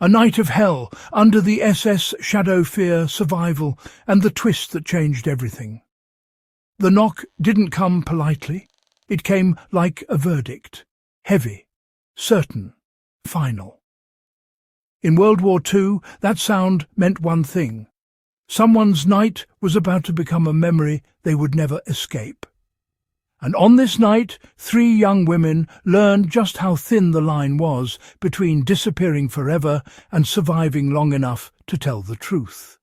A night of hell under the SS shadow, fear, survival, and the twist that changed everything. The knock didn't come politely. It came like a verdict. Heavy, certain, final. In World War II, that sound meant one thing. Someone's night was about to become a memory they would never escape. And on this night, 3 young women learned just how thin the line was between disappearing forever and surviving long enough to tell the truth.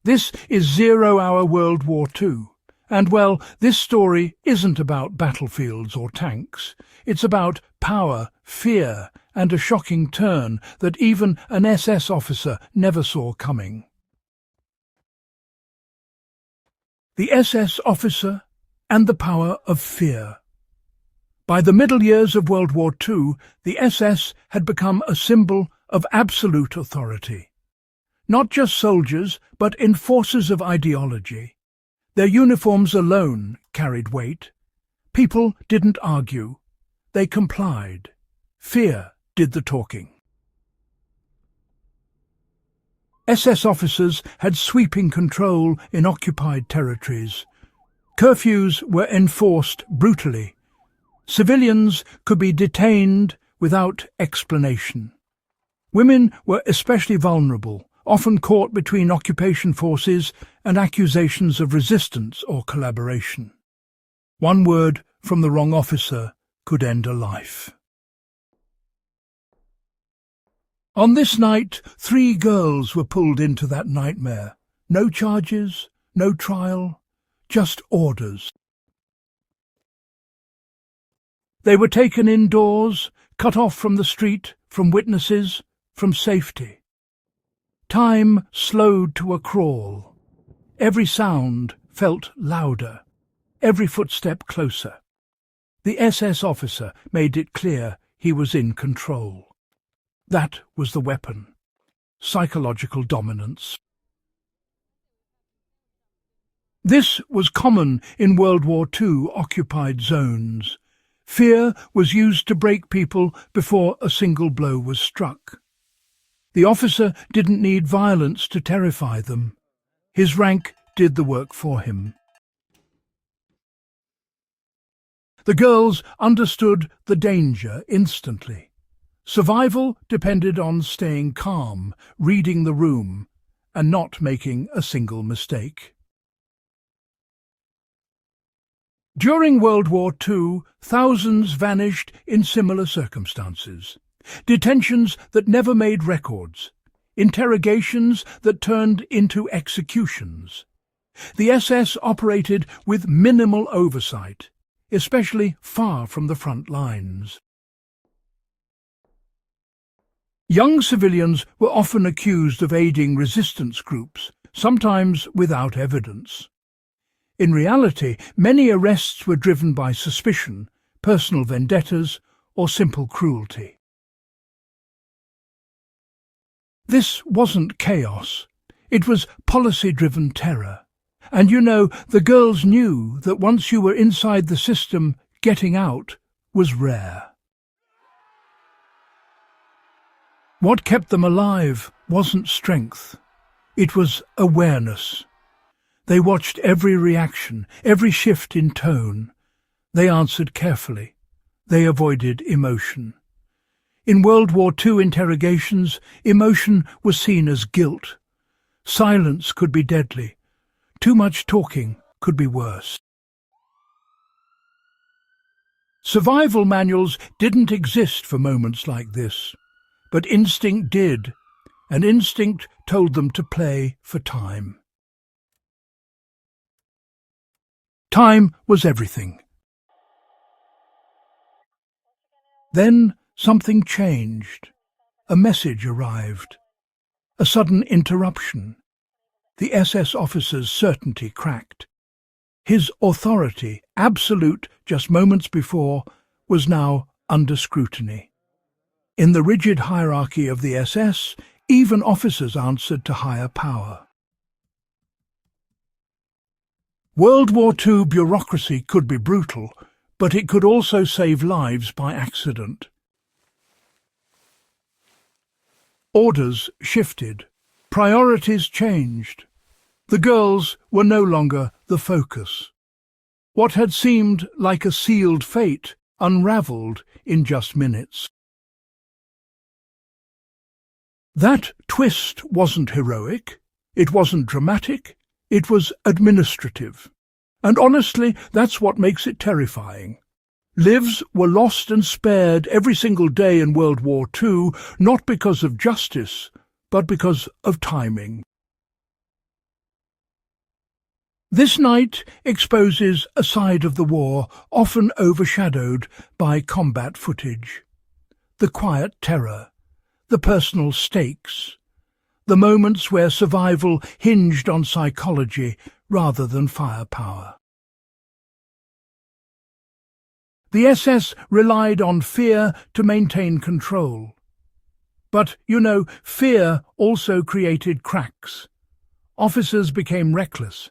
This is 0 Hour World War II. And well, this story isn't about battlefields or tanks. It's about power, fear, and a shocking turn that even an SS officer never saw coming. The SS officer and the power of fear. By the middle years of World War II, the SS had become a symbol of absolute authority. Not just soldiers, but enforcers of ideology. Their uniforms alone carried weight. People didn't argue. They complied. Fear did the talking. SS officers had sweeping control in occupied territories. Curfews were enforced brutally. Civilians could be detained without explanation. Women were especially vulnerable, often caught between occupation forces and accusations of resistance or collaboration. One word from the wrong officer could end a life. On this night, 3 girls were pulled into that nightmare. No charges, no trial, just orders. They were taken indoors, cut off from the street, from witnesses, from safety. Time slowed to a crawl. Every sound felt louder, every footstep closer. The SS officer made it clear he was in control. That was the weapon. Psychological dominance. This was common in World War II occupied zones. Fear was used to break people before a single blow was struck. The officer didn't need violence to terrify them. His rank did the work for him. The girls understood the danger instantly. Survival depended on staying calm, reading the room, and not making a single mistake. During World War II, thousands vanished in similar circumstances. Detentions that never made records. Interrogations that turned into executions. The SS operated with minimal oversight, especially far from the front lines. Young civilians were often accused of aiding resistance groups, sometimes without evidence. In reality, many arrests were driven by suspicion, personal vendettas, or simple cruelty. This wasn't chaos. It was policy-driven terror. And you know, the girls knew that once you were inside the system, getting out was rare. What kept them alive wasn't strength. It was awareness. They watched every reaction, every shift in tone. They answered carefully. They avoided emotion. In World War II interrogations, emotion was seen as guilt. Silence could be deadly. Too much talking could be worse. Survival manuals didn't exist for moments like this, but instinct did, and instinct told them to play for time. Time was everything. Then something changed. A message arrived. A sudden interruption. The SS officer's certainty cracked. His authority, absolute just moments before, was now under scrutiny. In the rigid hierarchy of the SS, even officers answered to higher power. World War II bureaucracy could be brutal, but it could also save lives by accident. Orders shifted. Priorities changed. The girls were no longer the focus. What had seemed like a sealed fate unravelled in just minutes. That twist wasn't heroic, it wasn't dramatic, it was administrative. And honestly, that's what makes it terrifying. Lives were lost and spared every single day in World War II, not because of justice, but because of timing. This night exposes a side of the war often overshadowed by combat footage. The quiet terror, the personal stakes, the moments where survival hinged on psychology rather than firepower. The SS relied on fear to maintain control. But, fear also created cracks. Officers became reckless,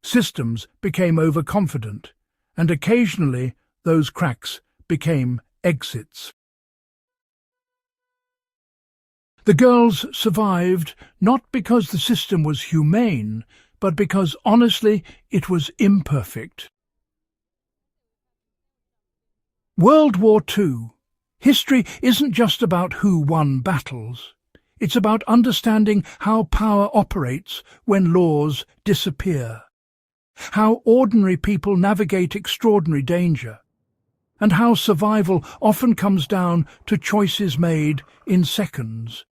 systems became overconfident, and occasionally those cracks became exits. The girls survived not because the system was humane, but because, honestly, it was imperfect. World War II. History isn't just about who won battles. It's about understanding how power operates when laws disappear, how ordinary people navigate extraordinary danger, and how survival often comes down to choices made in seconds.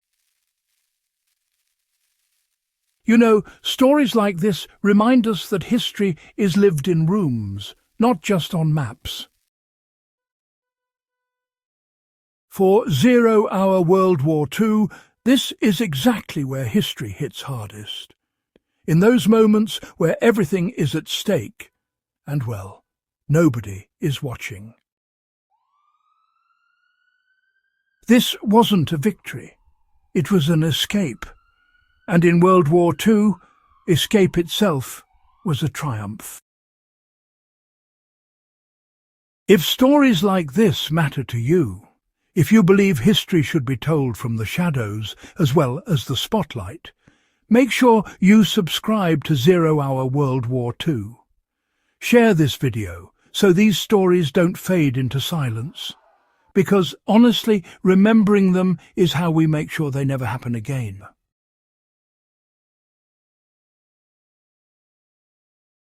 Stories like this remind us that history is lived in rooms, not just on maps. For 0 Hour World War II, this is exactly where history hits hardest. In those moments where everything is at stake, and nobody is watching. This wasn't a victory, it was an escape. And in World War II, escape itself was a triumph. If stories like this matter to you, if you believe history should be told from the shadows as well as the spotlight, make sure you subscribe to 0 Hour World War II. Share this video so these stories don't fade into silence. Because honestly, remembering them is how we make sure they never happen again.